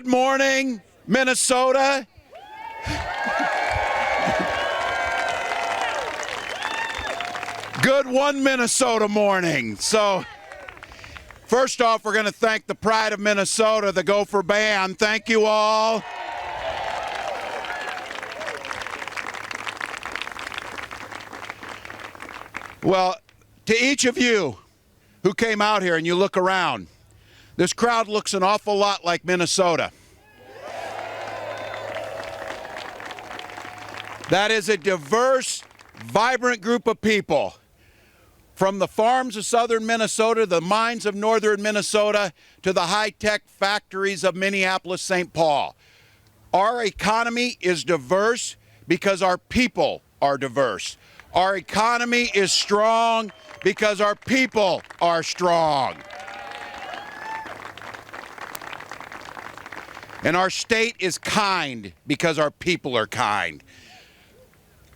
Good morning, Minnesota. Good one Minnesota morning. So, first off, we're going to thank the pride of Minnesota, the Gopher Band. Thank you all. Well, to each of you who came out here and you look around, this crowd looks an awful lot like Minnesota. That is a diverse, vibrant group of people. From the farms of southern Minnesota, the mines of northern Minnesota, to the high-tech factories of Minneapolis, St. Paul. Our economy is diverse because our people are diverse. Our economy is strong because our people are strong. And our state is kind because our people are kind.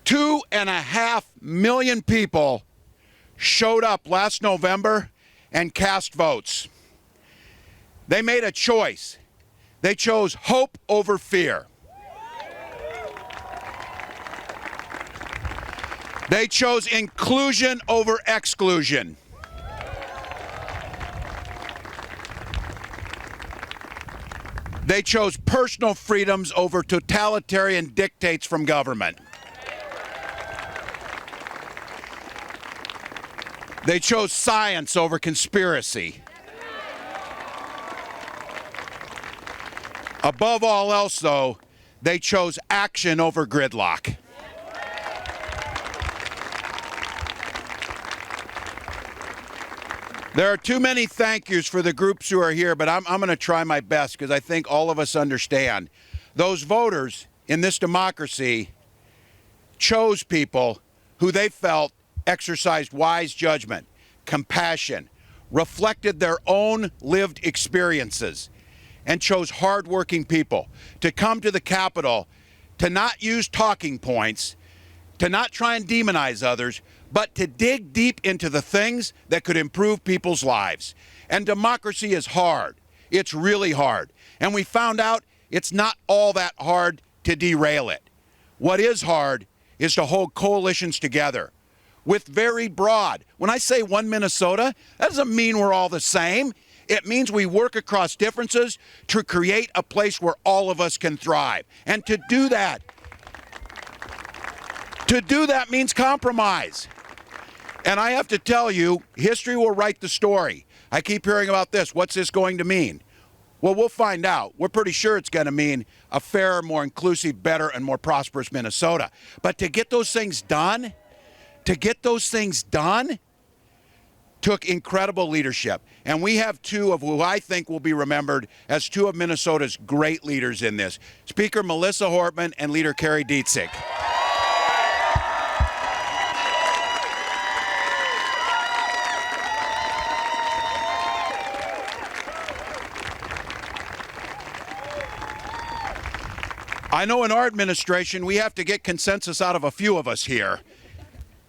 2.5 million people showed up last November and cast votes. They made a choice. They chose hope over fear. They chose inclusion over exclusion. They chose personal freedoms over totalitarian dictates from government. They chose science over conspiracy. Above all else, though, they chose action over gridlock. There are too many thank yous for the groups who are here, but I'm going to try my best because I think all of us understand. Those voters in this democracy chose people who they felt exercised wise judgment, compassion, reflected their own lived experiences, and chose hardworking people to come to the Capitol to not use talking points, to not try and demonize others, but to dig deep into the things that could improve people's lives. And democracy is hard. It's really hard. And we found out it's not all that hard to derail it. What is hard is to hold coalitions together with very broad. When I say one Minnesota, that doesn't mean we're all the same. It means we work across differences to create a place where all of us can thrive. And to do that means compromise. And I have to tell you, history will write the story. I keep hearing about this. What's this going to mean? Well, we'll find out. We're pretty sure it's going to mean a fairer, more inclusive, better, and more prosperous Minnesota. But to get those things done, took incredible leadership. And we have two of who I think will be remembered as two of Minnesota's great leaders in this. Speaker Melissa Hortman and Leader Kari Dziedzic. I know in our administration we have to get consensus out of a few of us here.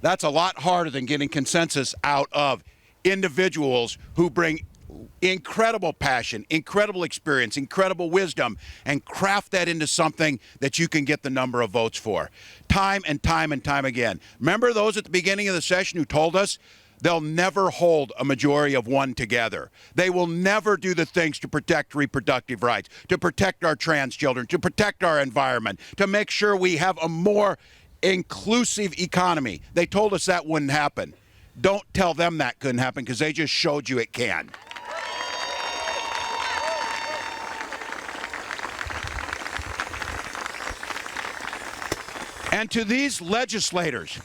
That's a lot harder than getting consensus out of individuals who bring incredible passion, incredible experience, incredible wisdom, and craft that into something that you can get the number of votes for. Time and time and time again. Remember those at the beginning of the session who told us they'll never hold a majority of one together. They will never do the things to protect reproductive rights, to protect our trans children, to protect our environment, to make sure we have a more inclusive economy. They told us that wouldn't happen. Don't tell them that couldn't happen because they just showed you it can. And to these legislators,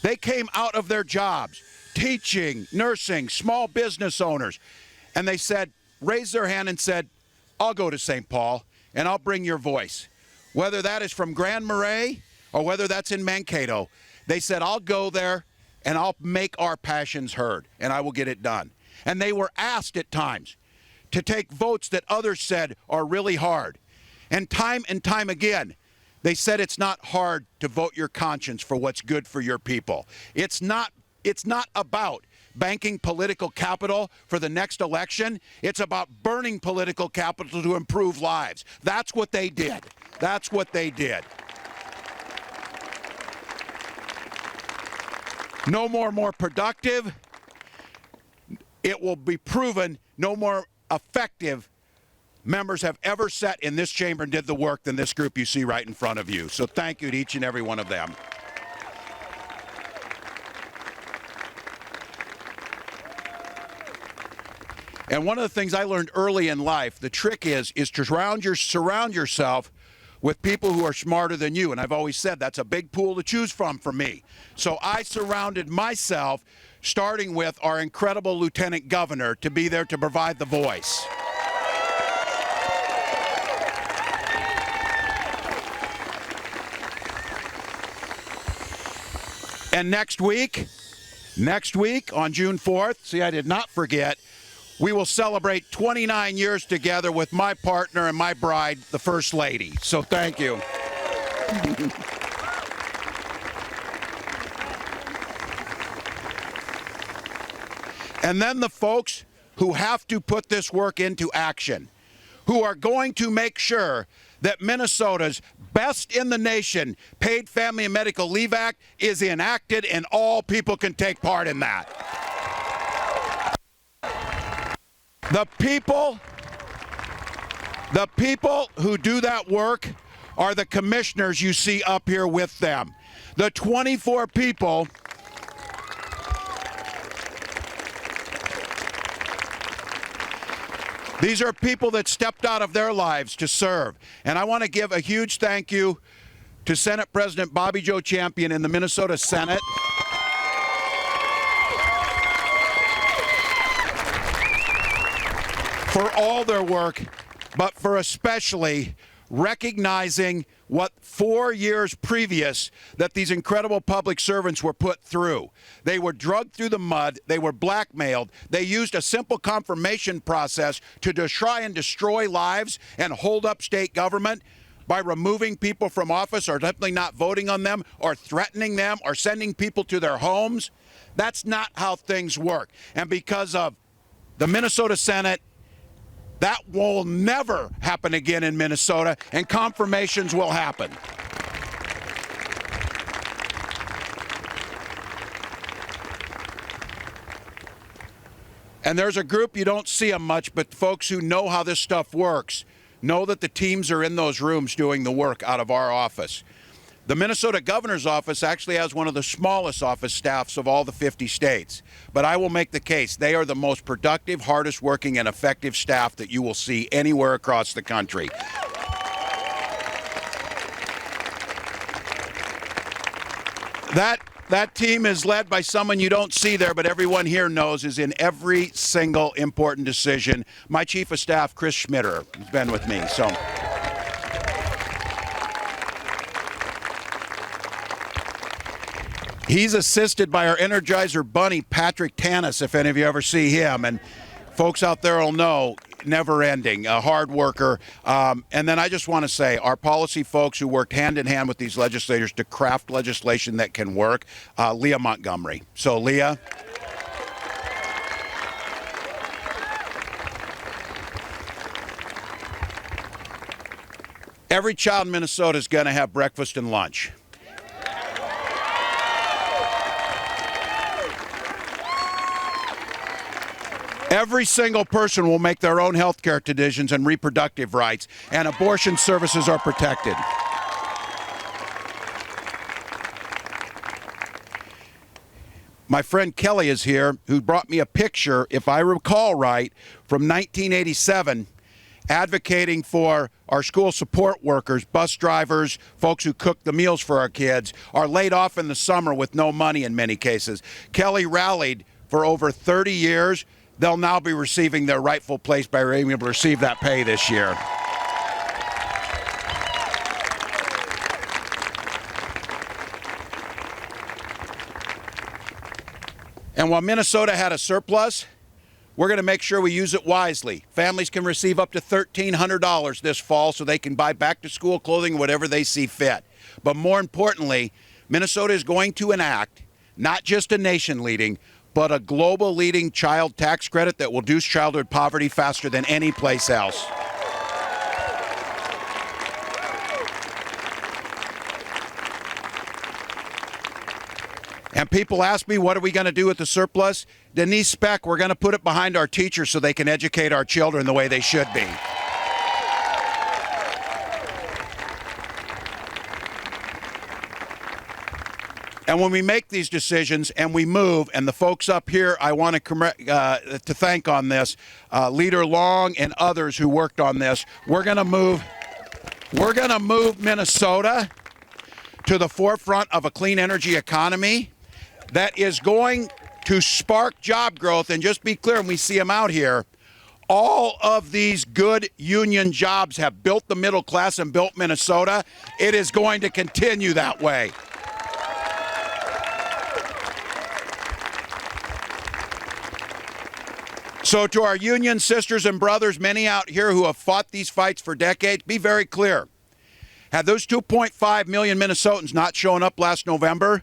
they came out of their jobs, teaching, nursing, small business owners, and they said, raised their hand and said, I'll go to St. Paul and I'll bring your voice. Whether that is from Grand Marais or whether that's in Mankato, they said, I'll go there and I'll make our passions heard and I will get it done. And they were asked at times to take votes that others said are really hard. And time again, they said it's not hard to vote your conscience for what's good for your people. It's not about banking political capital for the next election. It's about burning political capital to improve lives. That's what they did. That's what they did. No more productive. It will be proven no more effective members have ever sat in this chamber and did the work than this group you see right in front of you. So thank you to each and every one of them. And one of the things I learned early in life, the trick is to surround yourself with people who are smarter than you. And I've always said that's a big pool to choose from for me. So I surrounded myself, starting with our incredible Lieutenant Governor, to be there to provide the voice. And next week on June 4th, see, I did not forget, we will celebrate 29 years together with my partner and my bride, the First Lady. So thank you. And then the folks who have to put this work into action, who are going to make sure that Minnesota's best in the nation Paid Family and Medical Leave Act is enacted and all people can take part in that. The people who do that work are the commissioners you see up here with them. The 24 people these are people that stepped out of their lives to serve. And I want to give a huge thank you to Senate President Bobby Joe Champion in the Minnesota Senate. For all their work, but for especially recognizing what 4 years previous that these incredible public servants were put through. They were drugged through the mud. They were blackmailed. They used a simple confirmation process to try and destroy lives and hold up state government by removing people from office or simply not voting on them or threatening them or sending people to their homes. That's not how things work. And because of the Minnesota Senate, that will never happen again in Minnesota, and confirmations will happen. And there's a group, you don't see them much, but folks who know how this stuff works know that the teams are in those rooms doing the work out of our office. The Minnesota Governor's Office actually has one of the smallest office staffs of all the 50 states. But I will make the case, they are the most productive, hardest working, and effective staff that you will see anywhere across the country. That team is led by someone you don't see there, but everyone here knows is in every single important decision. My Chief of Staff, Chris Schmitter, has been with me. So. He's assisted by our Energizer Bunny, Patrick Tanis, if any of you ever see him. And folks out there will know, never ending, a hard worker. And then I just want to say, our policy folks who worked hand in hand with these legislators to craft legislation that can work, Leah Montgomery. So Leah. Every child in Minnesota is going to have breakfast and lunch. Every single person will make their own health care decisions and reproductive rights, and abortion services are protected. My friend Kelly is here, who brought me a picture, if I recall right, from 1987, advocating for our school support workers, bus drivers, folks who cook the meals for our kids, are laid off in the summer with no money in many cases. Kelly rallied for over 30 years. They'll now be receiving their rightful place by being able to receive that pay this year. And while Minnesota had a surplus, we're going to make sure we use it wisely. Families can receive up to $1,300 this fall so they can buy back-to-school clothing, whatever they see fit. But more importantly, Minnesota is going to enact not just a nation-leading, but a global leading child tax credit that will reduce childhood poverty faster than any place else. And people ask me, what are we going to do with the surplus? Denise Speck, we're going to put it behind our teachers so they can educate our children the way they should be. And when we make these decisions and we move, and the folks up here I want to thank on this, Leader Long and others who worked on this, we're going to move Minnesota to the forefront of a clean energy economy that is going to spark job growth. And just be clear, when we see them out here, all of these good union jobs have built the middle class and built Minnesota. It is going to continue that way. So to our union sisters and brothers, many out here who have fought these fights for decades, be very clear. Had those 2.5 million Minnesotans not shown up last November,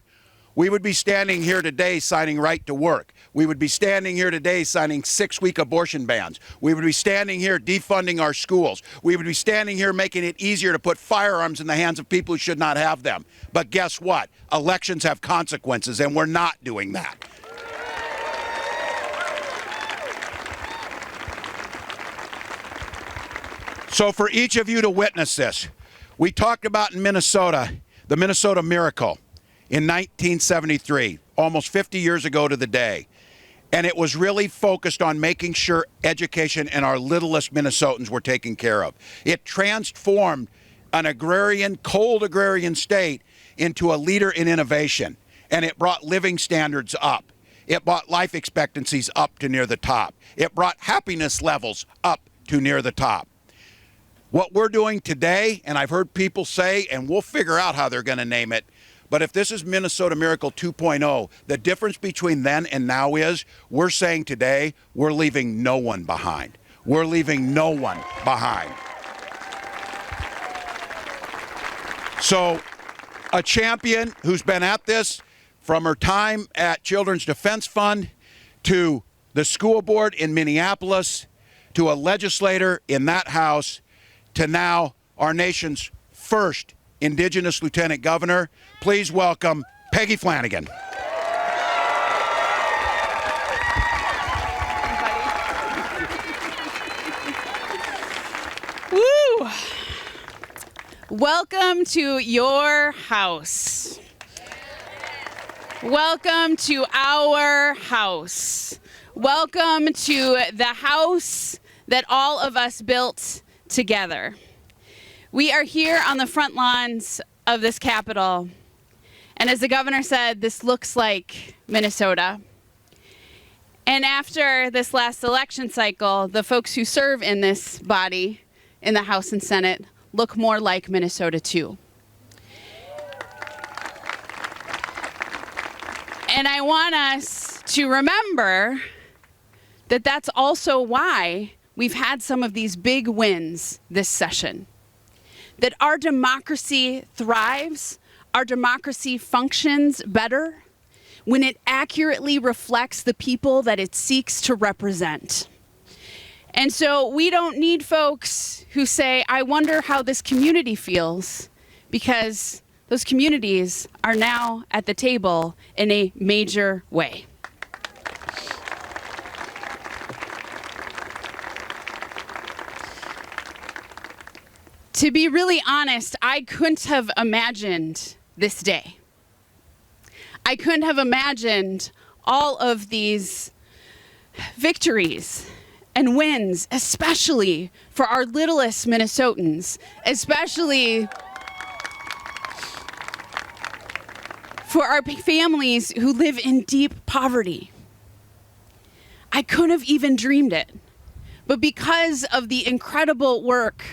we would be standing here today signing right to work. We would be standing here today signing 6-week abortion bans. We would be standing here defunding our schools. We would be standing here making it easier to put firearms in the hands of people who should not have them. But guess what? Elections have consequences, and we're not doing that. So for each of you to witness this, we talked about in Minnesota, the Minnesota Miracle in 1973, almost 50 years ago to the day. And it was really focused on making sure education and our littlest Minnesotans were taken care of. It transformed an agrarian, cold agrarian state into a leader in innovation. And it brought living standards up. It brought life expectancies up to near the top. It brought happiness levels up to near the top. What we're doing today, and I've heard people say, and we'll figure out how they're going to name it, but if this is Minnesota Miracle 2.0, the difference between then and now is we're saying today we're leaving no one behind. We're leaving no one behind. So a champion who's been at this from her time at Children's Defense Fund to the school board in Minneapolis to a legislator in that house to now our nation's first Indigenous Lieutenant Governor. Please welcome Peggy Flanagan. Woo! Welcome to your house. Welcome to our house. Welcome to the house that all of us built together. We are here on the front lawns of this Capitol, and as the governor said, this looks like Minnesota. And after this last election cycle, the folks who serve in this body, in the House and Senate, look more like Minnesota too. And I want us to remember that that's also why we've had some of these big wins this session. That our democracy thrives, our democracy functions better when it accurately reflects the people that it seeks to represent. And so we don't need folks who say, I wonder how this community feels, because those communities are now at the table in a major way. To be really honest, I couldn't have imagined this day. I couldn't have imagined all of these victories and wins, especially for our littlest Minnesotans, especially for our families who live in deep poverty. I couldn't have even dreamed it. But because of the incredible work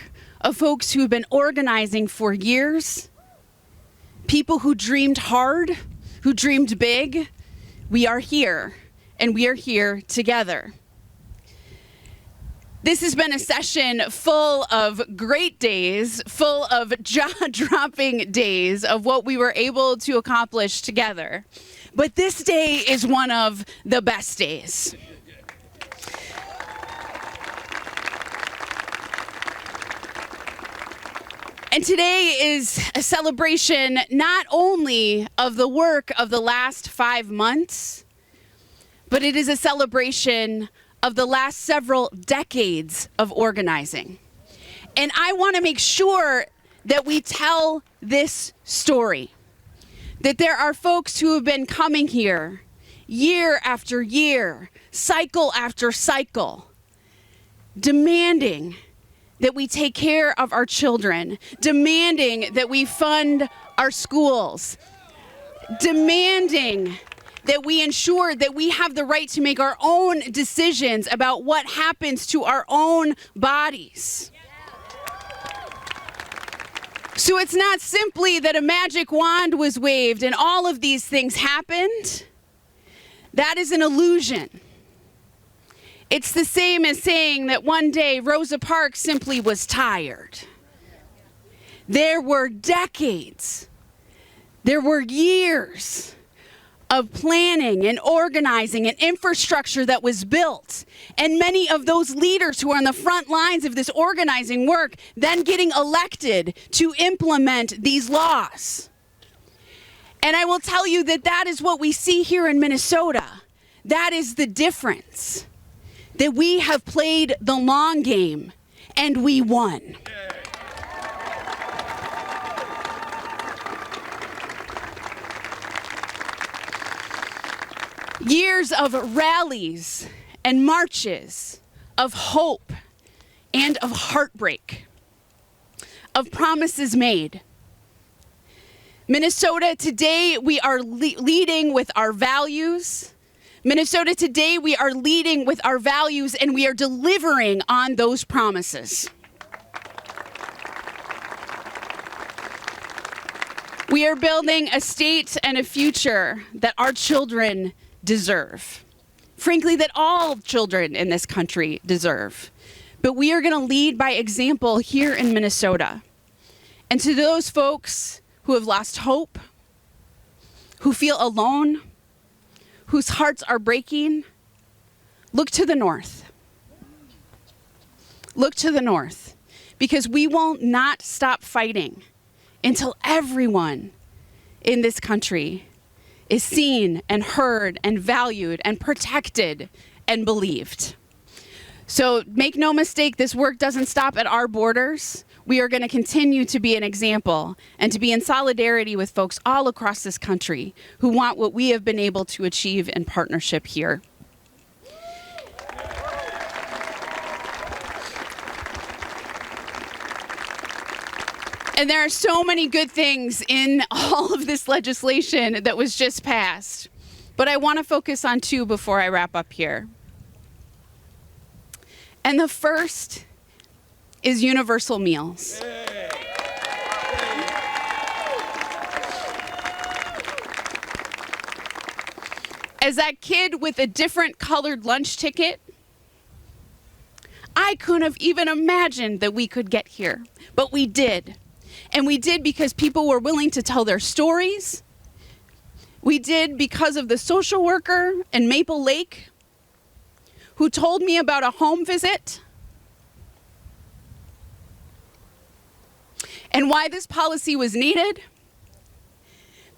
of folks who have been organizing for years, people who dreamed hard, who dreamed big, we are here, and we are here together. This has been a session full of great days, full of jaw-dropping days of what we were able to accomplish together. but this day is one of the best days. And today is a celebration not only of the work of the last 5 months, but it is a celebration of the last several decades of organizing. And I want to make sure that we tell this story, that there are folks who have been coming here year after year, cycle after cycle, demanding that we take care of our children, demanding that we fund our schools, demanding that we ensure that we have the right to make our own decisions about what happens to our own bodies. So it's not simply that a magic wand was waved and all of these things happened. That is an illusion. It's the same as saying that one day Rosa Parks simply was tired. There were decades, there were years of planning and organizing and infrastructure that was built. And many of those leaders who are on the front lines of this organizing work then getting elected to implement these laws. And I will tell you that that is what we see here in Minnesota. That is the difference. That we have played the long game and we won. Years of rallies and marches, of hope and of heartbreak, of promises made. Minnesota, today we are leading with our values. Minnesota, today we are leading with our values and we are delivering on those promises. We are building a state and a future that our children deserve. Frankly, that all children in this country deserve. But we are going to lead by example here in Minnesota. And to those folks who have lost hope, who feel alone, whose hearts are breaking, look to the north. Look to the north, because we will not stop fighting until everyone in this country is seen and heard and valued and protected and believed. So make no mistake, this work doesn't stop at our borders. We are going to continue to be an example and to be in solidarity with folks all across this country who want what we have been able to achieve in partnership here. And there are so many good things in all of this legislation that was just passed. But I want to focus on two before I wrap up here. And the first is universal meals. As that kid with a different colored lunch ticket, I couldn't have even imagined that we could get here, but we did. And we did because people were willing to tell their stories. We did because of the social worker in Maple Lake who told me about a home visit and why this policy was needed.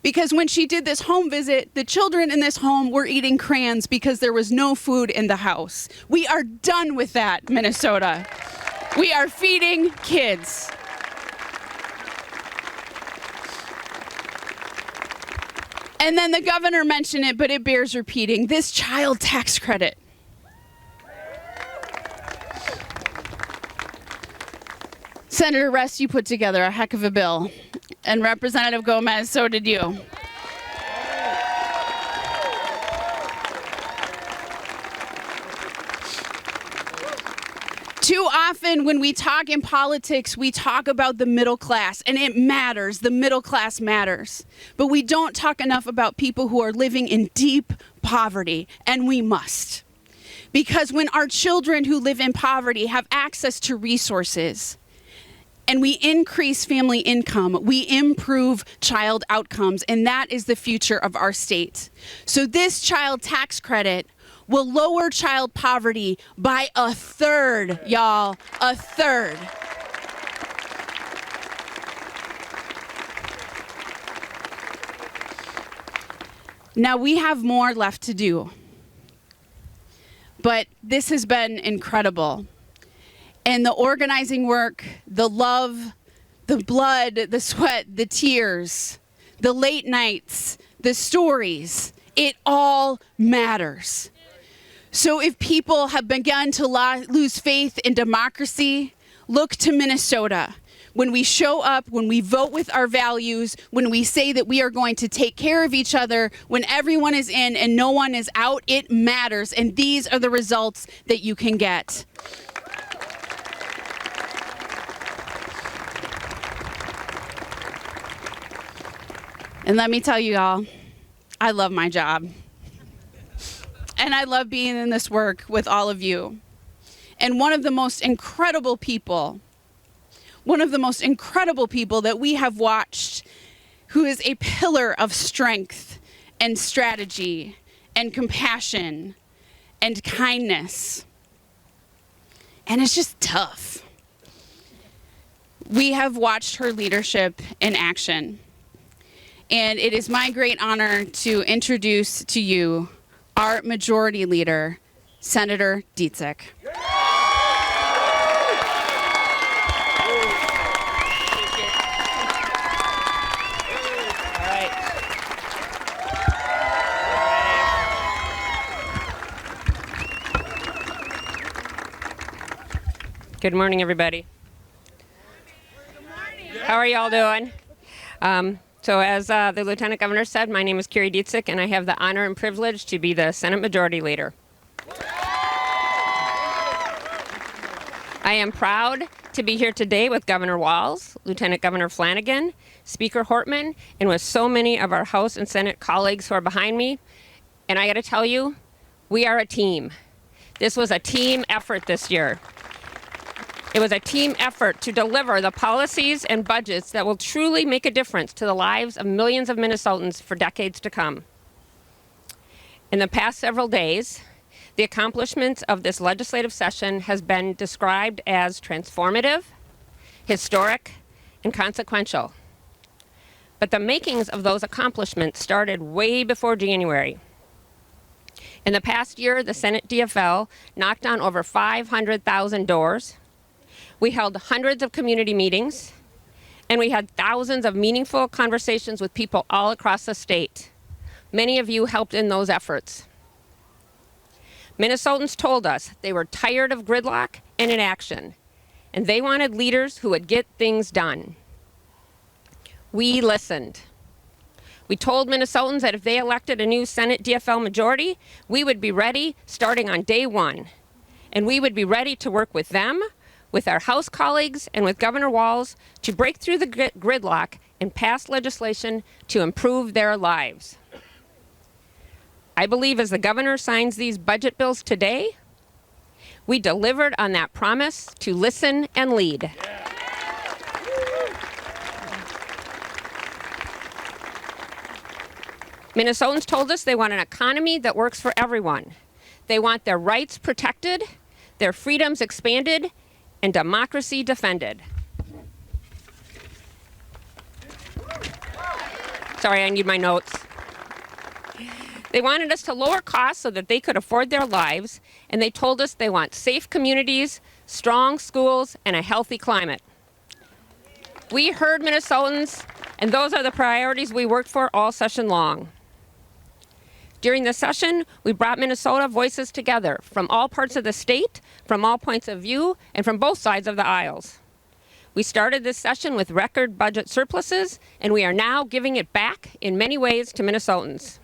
Because when she did this home visit, the children in this home were eating crayons because there was no food in the house. We are done with that, Minnesota. We are feeding kids. And then the governor mentioned it, but it bears repeating, this child tax credit. Senator Rest, you put together a heck of a bill. And Representative Gomez, so did you. Too often when we talk in politics, we talk about the middle class, and it matters. The middle class matters. But we don't talk enough about people who are living in deep poverty, and we must. Because when our children who live in poverty have access to resources, and we increase family income, we improve child outcomes, and that is the future of our state. So this child tax credit will lower child poverty by 1/3, y'all, 1/3. Now, we have more left to do, but this has been incredible. And the organizing work, the love, the blood, the sweat, the tears, the late nights, the stories, it all matters. So if people have begun to lose faith in democracy, look to Minnesota. When we show up, when we vote with our values, when we say that we are going to take care of each other, when everyone is in and no one is out, it matters. And these are the results that you can get. And let me tell you all, I love my job. And I love being in this work with all of you. And one of the most incredible people that we have watched, who is a pillar of strength and strategy and compassion and kindness. And it's just tough. We have watched her leadership in action. And it is my great honor to introduce to you our Majority Leader, Senator Dziedzic. Good morning, everybody. Good morning. How are y'all doing? So as the Lieutenant Governor said, my name is Kari Dziedzic, and I have the honor and privilege to be the Senate Majority Leader. I am proud to be here today with Governor Walz, Lieutenant Governor Flanagan, Speaker Hortman, and with so many of our House and Senate colleagues who are behind me. And I got to tell you, we are a team. This was a team effort this year. It was a team effort to deliver the policies and budgets that will truly make a difference to the lives of millions of Minnesotans for decades to come. In the past several days, the accomplishments of this legislative session has been described as transformative, historic, and consequential. But the makings of those accomplishments started way before January. In the past year, the Senate DFL knocked on over 500,000 doors. We held hundreds of community meetings, and we had thousands of meaningful conversations with people all across the state. Many of you helped in those efforts. Minnesotans told us they were tired of gridlock and inaction, and they wanted leaders who would get things done. We listened. We told Minnesotans that if they elected a new Senate DFL majority, we would be ready starting on day one, and we would be ready to work with them, with our House colleagues, and with Governor Walz to break through the gridlock and pass legislation to improve their lives. I believe as the governor signs these budget bills today, we delivered on that promise to listen and lead. Minnesotans told us they want an economy that works for everyone. They want their rights protected, their freedoms expanded, and democracy defended. Sorry, I need my notes. They wanted us to lower costs so that they could afford their lives, and they told us they want safe communities, strong schools, and a healthy climate. We heard Minnesotans, and those are the priorities we worked for all session long. During the session, we brought Minnesota voices together from all parts of the state, from all points of view, and from both sides of the aisles. We started this session with record budget surpluses, and we are now giving it back in many ways to Minnesotans.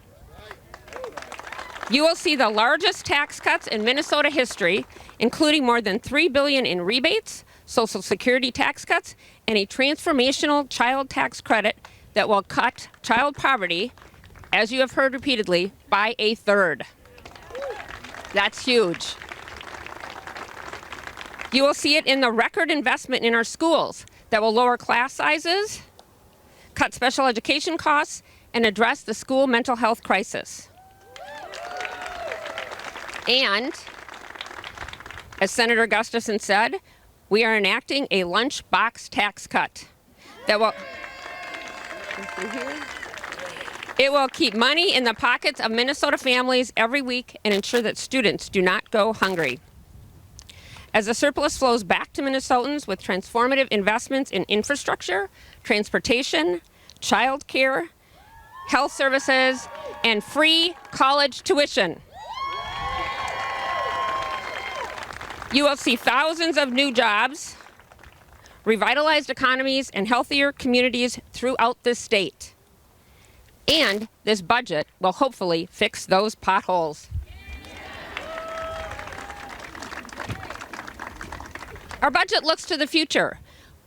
You will see the largest tax cuts in Minnesota history, including more than $3 billion in rebates, Social Security tax cuts, and a transformational child tax credit that will cut child poverty, as you have heard repeatedly, by 1/3. That's huge. You will see it in the record investment in our schools, that will lower class sizes, cut special education costs, and address the school mental health crisis. And, as Senator Gustafson said, we are enacting a lunchbox tax cut that will it will keep money in the pockets of Minnesota families every week and ensure that students do not go hungry. As the surplus flows back to Minnesotans with transformative investments in infrastructure, transportation, child care, health services, and free college tuition. You will see thousands of new jobs, revitalized economies, and healthier communities throughout this state. And this budget will hopefully fix those potholes. Our budget looks to the future.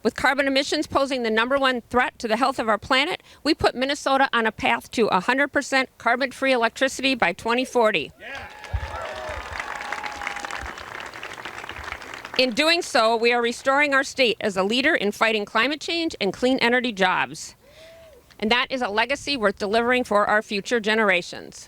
With carbon emissions posing the #1 threat to the health of our planet, we put Minnesota on a path to 100% carbon-free electricity by 2040. In doing so, we are restoring our state as a leader in fighting climate change and clean energy jobs. And that is a legacy worth delivering for our future generations.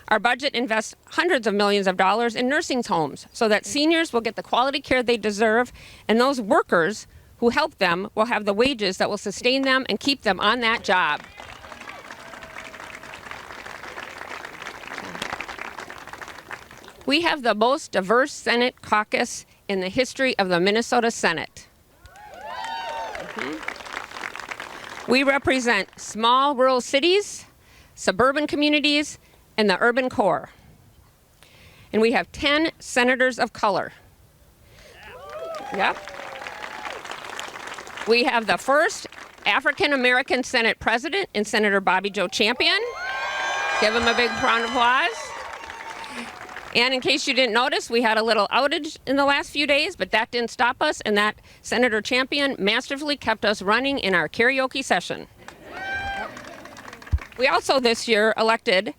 Our budget invests hundreds of millions of dollars in nursing homes so that seniors will get the quality care they deserve, and those workers who help them will have the wages that will sustain them and keep them on that job. We have the most diverse Senate caucus in the history of the Minnesota Senate. We represent small rural cities, suburban communities, and the urban core. And we have 10 senators of color. Yep. We have the first African-American Senate president in Senator Bobby Joe Champion. Give him a big round of applause. And in case you didn't notice, we had a little outage in the last few days, but that didn't stop us, and that Senator Champion masterfully kept us running in our karaoke session. We also this year elected,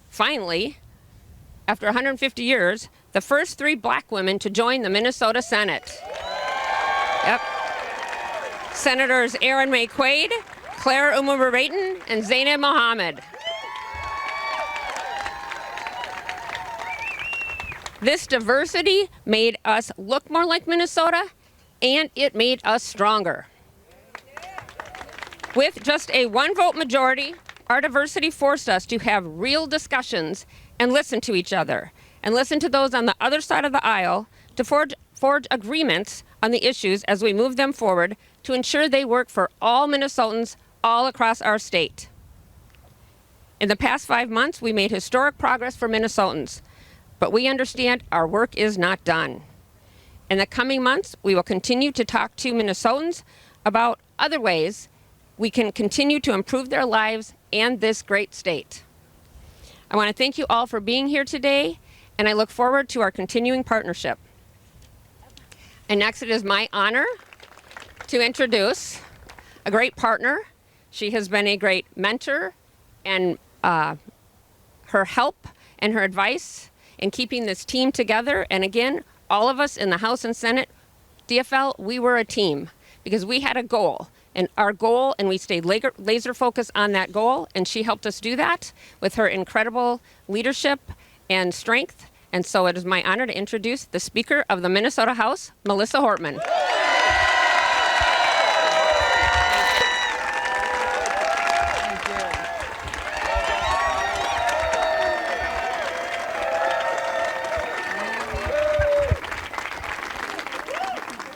finally, after 150 years, the first 3 black women to join the Minnesota Senate. Yep. Senators Erin May Quaid, Claire Umar-Rayton, and Zainab Mohammed. This diversity made us look more like Minnesota, and it made us stronger. With just a 1-vote majority, our diversity forced us to have real discussions and listen to each other, and listen to those on the other side of the aisle to forge agreements on the issues as we move them forward to ensure they work for all Minnesotans all across our state. In the past 5 months, we made historic progress for Minnesotans. But we understand our work is not done. In the coming months, we will continue to talk to Minnesotans about other ways we can continue to improve their lives and this great state. I want to thank you all for being here today, and I look forward to our continuing partnership. And next, it is my honor to introduce a great partner. She has been a great mentor, and her help and her advice in keeping this team together. And again, all of us in the House and Senate, DFL, we were a team because we had a goal. And our goal, and we stayed laser focused on that goal, and she helped us do that with her incredible leadership and strength. And so it is my honor to introduce the Speaker of the Minnesota House, Melissa Hortman.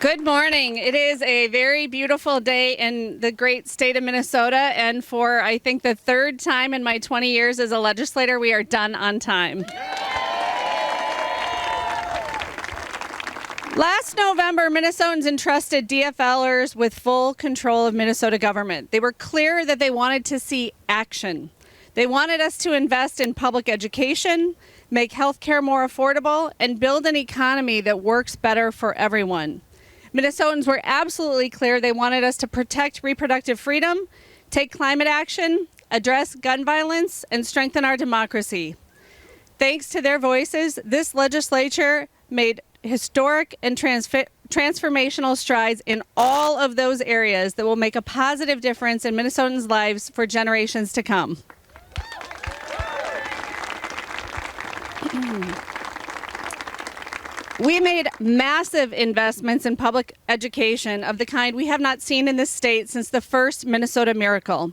Good morning. It is a very beautiful day in the great state of Minnesota, and for, I think, the 3rd time in my 20 years as a legislator, we are done on time. Last November, Minnesotans entrusted DFLers with full control of Minnesota government. They were clear that they wanted to see action. They wanted us to invest in public education, make health care more affordable, and build an economy that works better for everyone. Minnesotans were absolutely clear they wanted us to protect reproductive freedom, take climate action, address gun violence, and strengthen our democracy. Thanks to their voices, this legislature made historic and transformational strides in all of those areas that will make a positive difference in Minnesotans' lives for generations to come. We made massive investments in public education of the kind we have not seen in this state since the first Minnesota Miracle.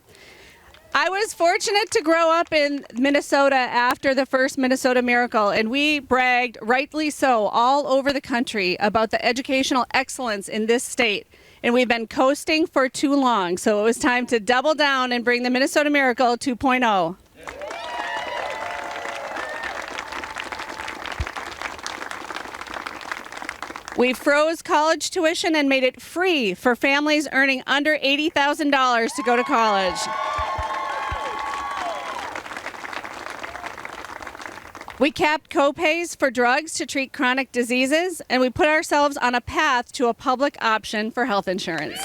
I was fortunate to grow up in Minnesota after the first Minnesota Miracle, and we bragged, rightly so, all over the country about the educational excellence in this state. And we've been coasting for too long, so it was time to double down and bring the Minnesota Miracle 2.0. We froze college tuition and made it free for families earning under $80,000 to go to college. We capped copays for drugs to treat chronic diseases, and we put ourselves on a path to a public option for health insurance.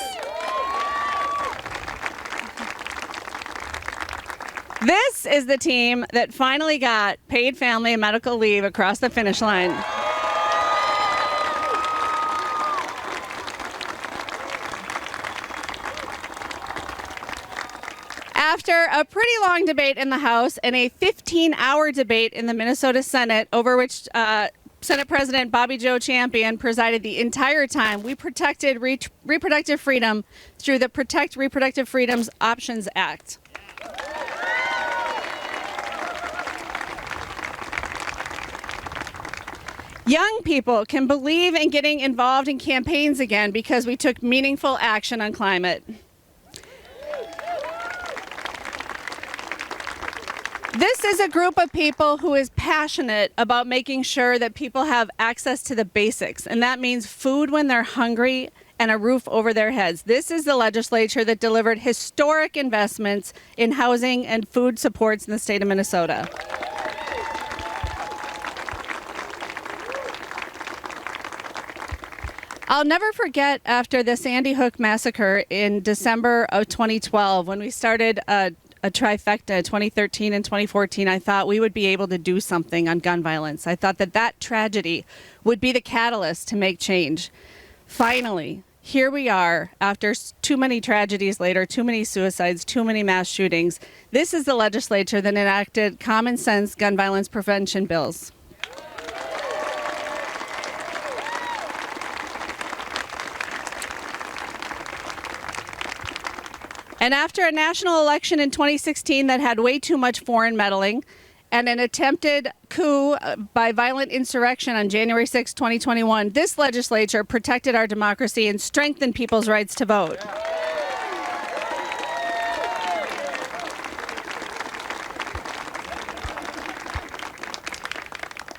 This is the team that finally got paid family and medical leave across the finish line. After a pretty long debate in the House and a 15-hour debate in the Minnesota Senate, over which Senate President Bobby Joe Champion presided the entire time, we protected reproductive freedom through the Protect Reproductive Freedoms Options Act. Young people can believe in getting involved in campaigns again because we took meaningful action on climate. This is a group of people who is passionate about making sure that people have access to the basics, and that means food when they're hungry and a roof over their heads. This is the legislature that delivered historic investments in housing and food supports in the state of Minnesota. I'll never forget after the Sandy Hook massacre in December of 2012, when we started a trifecta, 2013 and 2014, I thought we would be able to do something on gun violence. I thought that tragedy would be the catalyst to make change. Finally, here we are, after too many tragedies later, too many suicides, too many mass shootings. This is the legislature that enacted common sense gun violence prevention bills. And after a national election in 2016 that had way too much foreign meddling and an attempted coup by violent insurrection on January 6, 2021, this legislature protected our democracy and strengthened people's rights to vote.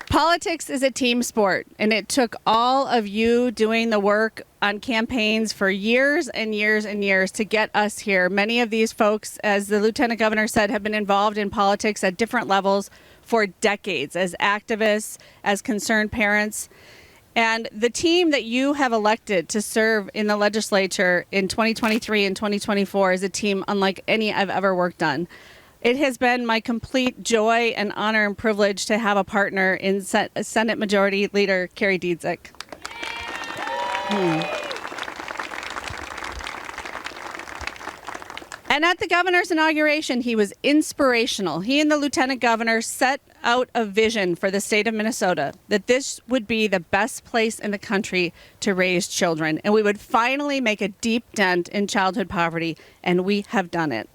Politics is a team sport, and it took all of you doing the work on campaigns for years and years and years to get us here. Many of these folks, as the Lieutenant Governor said, have been involved in politics at different levels for decades, as activists, as concerned parents. And the team that you have elected to serve in the legislature in 2023 and 2024 is a team unlike any I've ever worked on. It has been my complete joy and honor and privilege to have a partner in Senate Majority Leader Kari Dziedzic. And at the governor's inauguration, he was inspirational. He and the lieutenant governor set out a vision for the state of Minnesota, that this would be the best place in the country to raise children. And we would finally make a deep dent in childhood poverty, and we have done it.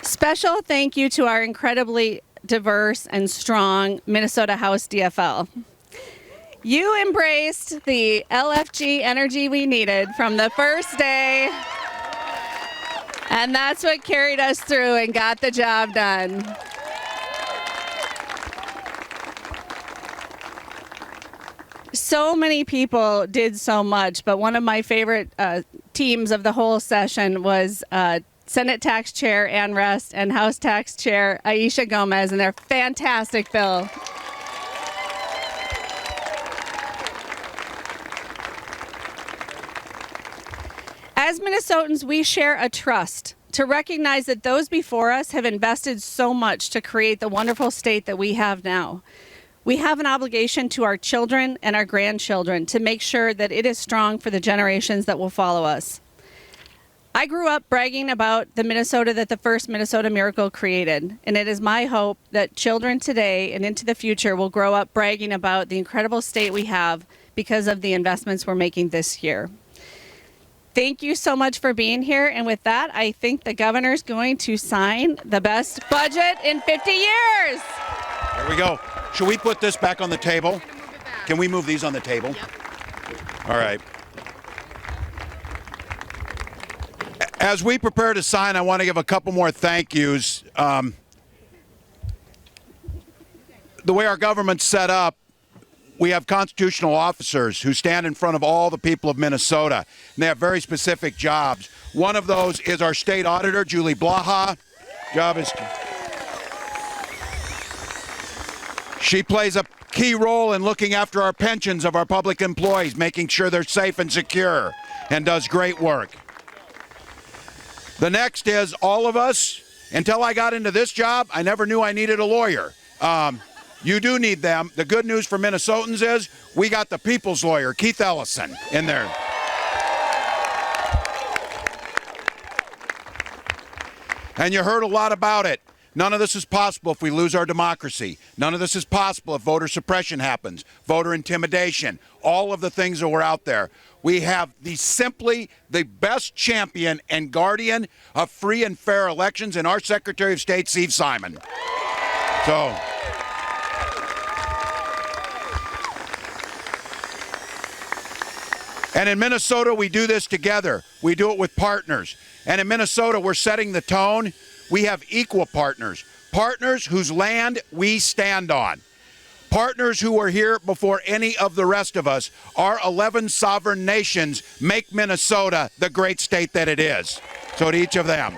Special thank you to our incredibly diverse and strong Minnesota House DFL. You embraced the LFG energy we needed from the first day, and that's what carried us through and got the job done. So many people did so much, but one of my favorite teams of the whole session was Senate Tax Chair Ann Rest and House Tax Chair Aisha Gomez and their fantastic bill. As Minnesotans, we share a trust to recognize that those before us have invested so much to create the wonderful state that we have now. We have an obligation to our children and our grandchildren to make sure that it is strong for the generations that will follow us. I grew up bragging about the Minnesota that the first Minnesota Miracle created, and it is my hope that children today and into the future will grow up bragging about the incredible state we have because of the investments we're making this year. Thank you so much for being here, and with that, I think the governor's going to sign the best budget in 50 years. There we go. Should we put this back on the table? Can we move these on the table? Yep. All right. As we prepare to sign, I want to give a couple more thank yous. The way our government's set up, we have constitutional officers who stand in front of all the people of Minnesota, and they have very specific jobs. One of those is our state auditor, Julie Blaha. Job is... She plays a key role in looking after our pensions of our public employees, making sure they're safe and secure, and does great work. The next is all of us. Until I got into this job, I never knew I needed a lawyer. You do need them. The good news for Minnesotans is we got the people's lawyer, Keith Ellison, in there. And you heard a lot about it. None of this is possible if we lose our democracy. None of this is possible if voter suppression happens, voter intimidation, all of the things that were out there. We have simply the best champion and guardian of free and fair elections in our Secretary of State, Steve Simon. So, and in Minnesota, we do this together. We do it with partners. And in Minnesota, we're setting the tone. We have equal partners, partners whose land we stand on, partners who are here before any of the rest of us. Our 11 sovereign nations make Minnesota the great state that it is. So to each of them.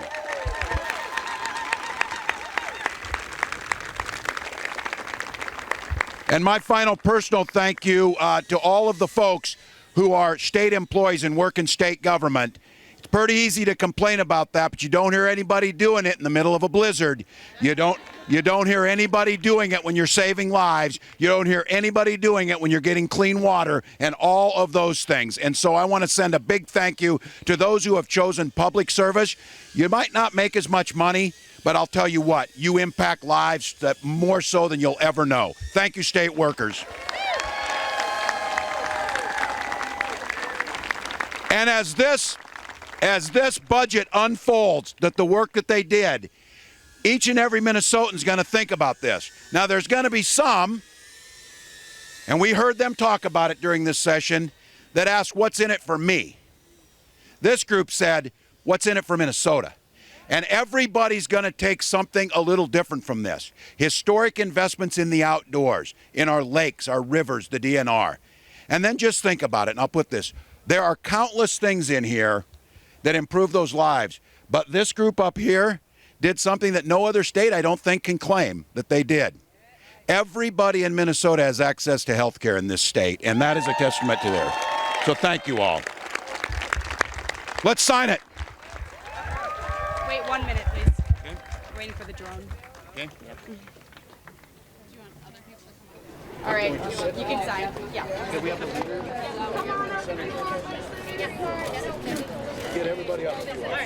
And my final personal thank you to all of the folks who are state employees and work in state government. It's pretty easy to complain about that, but you don't hear anybody doing it in the middle of a blizzard. You don't hear anybody doing it when you're saving lives. You don't hear anybody doing it when you're getting clean water and all of those things. And so I want to send a big thank you to those who have chosen public service. You might not make as much money, but I'll tell you what, you impact lives that more so than you'll ever know. Thank you, state workers. And as this budget unfolds, that the work that they did, each and every Minnesotan's going to think about this. Now, there's going to be some, and we heard them talk about it during this session, that ask, what's in it for me? This group said, what's in it for Minnesota? And everybody's going to take something a little different from this. Historic investments in the outdoors, in our lakes, our rivers, the DNR. And then just think about it, and I'll put this. There are countless things in here that improve those lives. But this group up here did something that no other state, I don't think, can claim that they did. Everybody in Minnesota has access to health care in this state, and that is a testament to theirs. So thank you all. Let's sign it. Wait 1 minute, please. Okay. Waiting for the drone. Okay. Yep. All right, you can sign. Yeah. Okay, we have get everybody up. Okay.